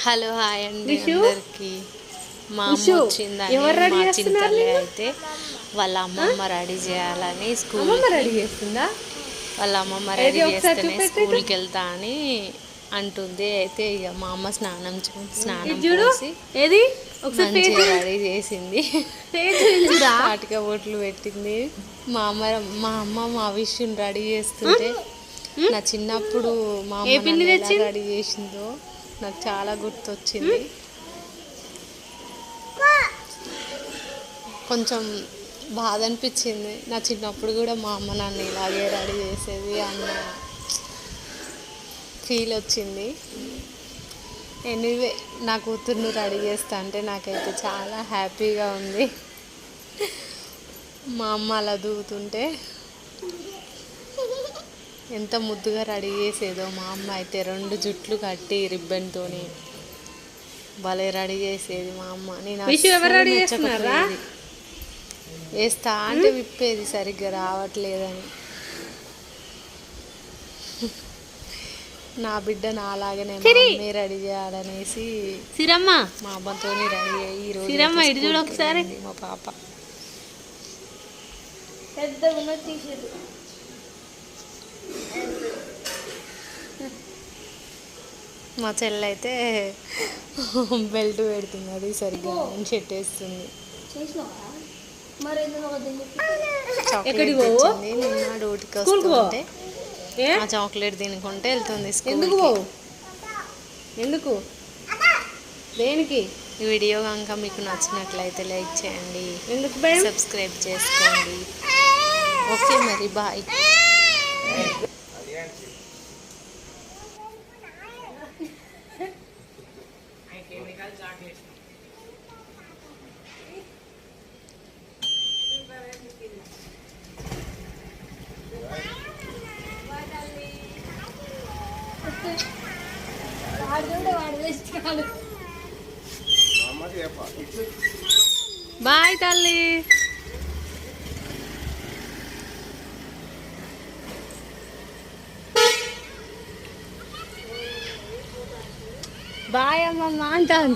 Hello hi అండి అందరికి. మా అమ్మ వచ్చిందని మా చింతలే అయితే వాళ్ళ అమ్మమ్మ రెడీ చేయాలని రెడీ చేస్తుందా. వాళ్ళ అమ్మమ్మ రెడీ చేస్తేనే స్కూల్కి వెళ్తా అని అంటుంది. అయితే ఇక మా అమ్మ స్నానం పోసి మంచిగా రెడీ చేసింది. కాటిక బొట్లు పెట్టింది. మా అమ్మ మా విషయం రెడీ చేస్తుంటే నా చిన్నప్పుడు మా అమ్మ నన్ను ఎలా రెడీ చేసిందో నాకు చాలా గుర్తొచ్చింది. కొంచెం బాధ అనిపించింది. నా చిన్నప్పుడు కూడా మా అమ్మ నన్ను ఇలాగే రెడీ చేసేది అన్న ఫీల్ వచ్చింది. ఎనీవే నా కూతుర్ని రెడీ చేస్తా అంటే నాకైతే చాలా హ్యాపీగా ఉంది. మా అమ్మ అలా దూకుతుంటే ఎంత ముద్దుగా రెడీ చేసేదో. మా అమ్మ అయితే 2 జుట్లు కట్టి రిబ్బన్తోని భలే రెడీ చేసేది మా అమ్మ. నేను మెచ్చకపోయేది. వేస్తా అంటే విప్పేది సరిగ్గా రావట్లేదని. నా బిడ్డ నాలాగనే మా అమ్మే రెడీ చేయాలనేసి మా అమ్మతోని రెడీ అయ్యి ఈరోజు మా పాప మా చెల్లి అయితే బెల్ట్ పెడుతుంది. అది సరిగ్గా షర్ట్ వేస్తుంది. చాక్లెట్ తెచ్చింది నిన్న డ్యూటీకి వస్తుంటే ఆ చాక్లెట్ తినుకుంటే వెళ్తుంది స్కూల్కి. ఎందుకు దేనికి? ఈ వీడియో కనుక మీకు నచ్చినట్లయితే లైక్ చేయండి, సబ్స్క్రైబ్ చేసుకోండి. ఓకే మరి బాయ్. బాయ్ తల్లి. బాయ్ అమ్మమ్మ అంటాను.